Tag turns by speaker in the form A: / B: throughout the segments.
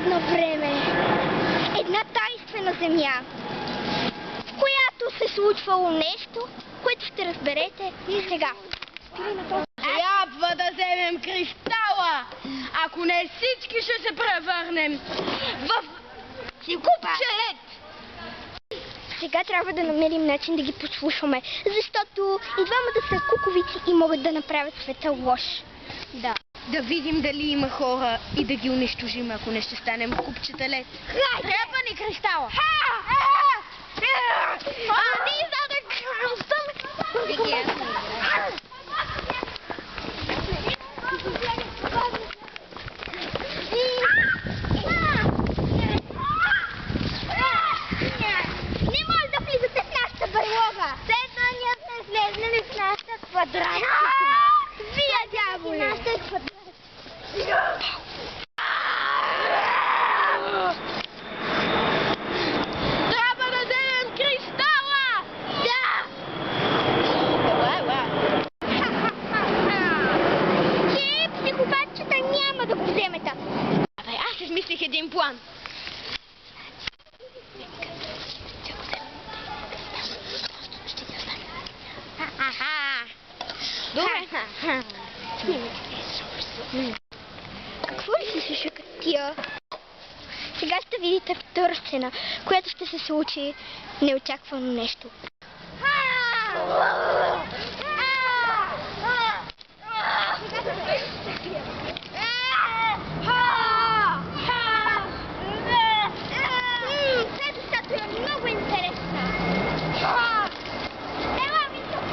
A: едно време една тайнствена земя, в която се случвало нещо, което ще разберете сега.
B: Трябва да вземем кристала, ако не всички ще се превърнем в купчелет.
A: Сега трябва да намерим начин да ги послушаме, защото и двамата са куковици и могат да направят света лош. Да.
B: Да видим дали има хора и да ги унищожим, ако не ще станем купчета лед. Трябва ни кристала.
A: Не може да влизате в нашата барлога. След това ние сме влезнали в нашата квадратка. Вие, дяволи! Нашата квадратка.
B: Трябва да вземем кристала!
A: Да! Ти, психопатчета, няма да го вземете.
B: Аз измислих един план.
A: Добре. Какво ли се слушат тия? Сега ще видите втора сцена, която ще се случи неочаквано нещо. Следващата е много интересна. Ела ми тук!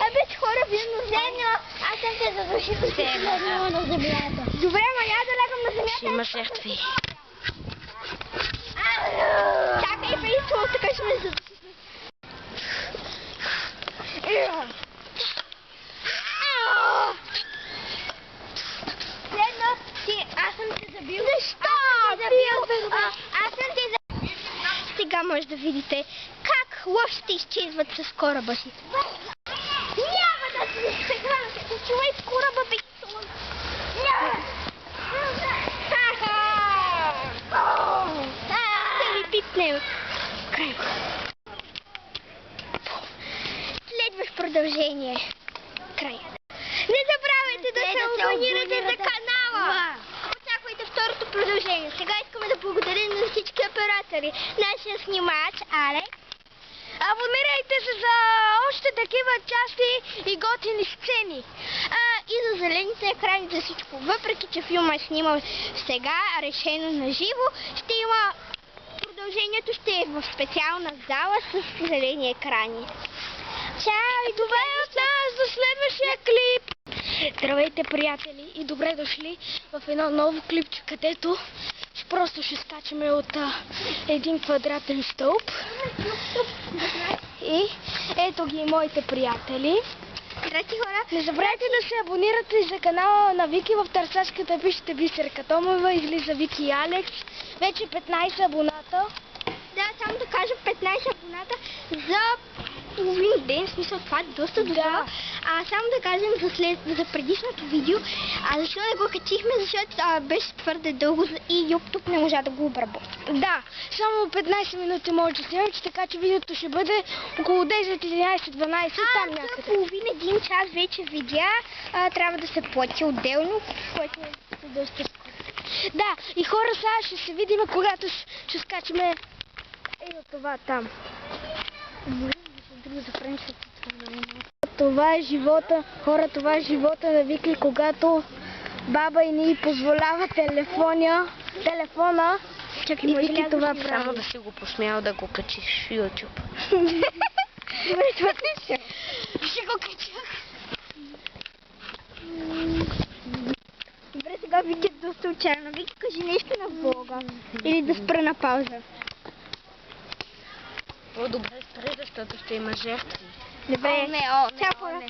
A: Абе, хора, вино, аз съм се задушил с на земята. Добре, ма я да лягам на земята.
B: Ще има жертви.
A: Чакай, приятел, така ще ме задуши. Следно, аз съм се забил. Защо? Аз съм се забил. Сега може да видите как лошите изчезват с кораба си. Няма да се чувай с кораба, бе! Ще ви пипнем. Край. Следващ продължение. Край. Не забравяйте да се абонирате за канала. Очаквайте второто продължение. Сега искаме да благодарим на всички оператори. Нашия снимач Алекс.
B: Абонирайте се за още такива части и готини сцени.
A: И за зелените екрани, за всичко. Въпреки че филма е снимал сега, решено на живо, ще има продължението, ще е в специална зала с зелени екрани. Чао и
B: това е от нас за следващия клип.
A: Здравейте, приятели, и добре дошли в едно ново клипче, където просто ще скачаме от един квадратен стълб. И ето ги моите приятели. Здрасти, хора!
B: Не забравяйте да се абонирате за канала на Вики. В търсачката пишете Бисерка Томова, излиза Вики и Алекс. Вече 15 абоната.
A: Да, само да кажа 15 абоната за половин ден, в смисъл това е доста добро.
B: Да.
A: Само да кажем за предишното видео, защо не го качихме, защото беше твърде дълго и YouTube не можа да го обработи.
B: Да, само 15 минути може да снимаме, така че видеото ще бъде около 10, 11, 12, там някъде.
A: За половин-един час вече видеа, трябва да се плати отделно, което е доста скъпо.
B: Да, и хора, сега ще се видим, когато ще скачаме ето това там. Това е живота, хора, това е живота на Вики, когато баба и ни позволява телефона.
A: Чакай,
B: И
A: може ли
B: Вики
A: аз
B: това
A: да
B: прави.
C: Само да си го посмял да го качиш в YouTube.
A: Добре, това не ще го кача. Добре, сега Вики е доста отчаяна. Вики, кажи нещо на Бога. Или да спра на пауза.
C: По-добре спри, защото ще има жертви.
A: Добре,
B: О, не,
A: чакай.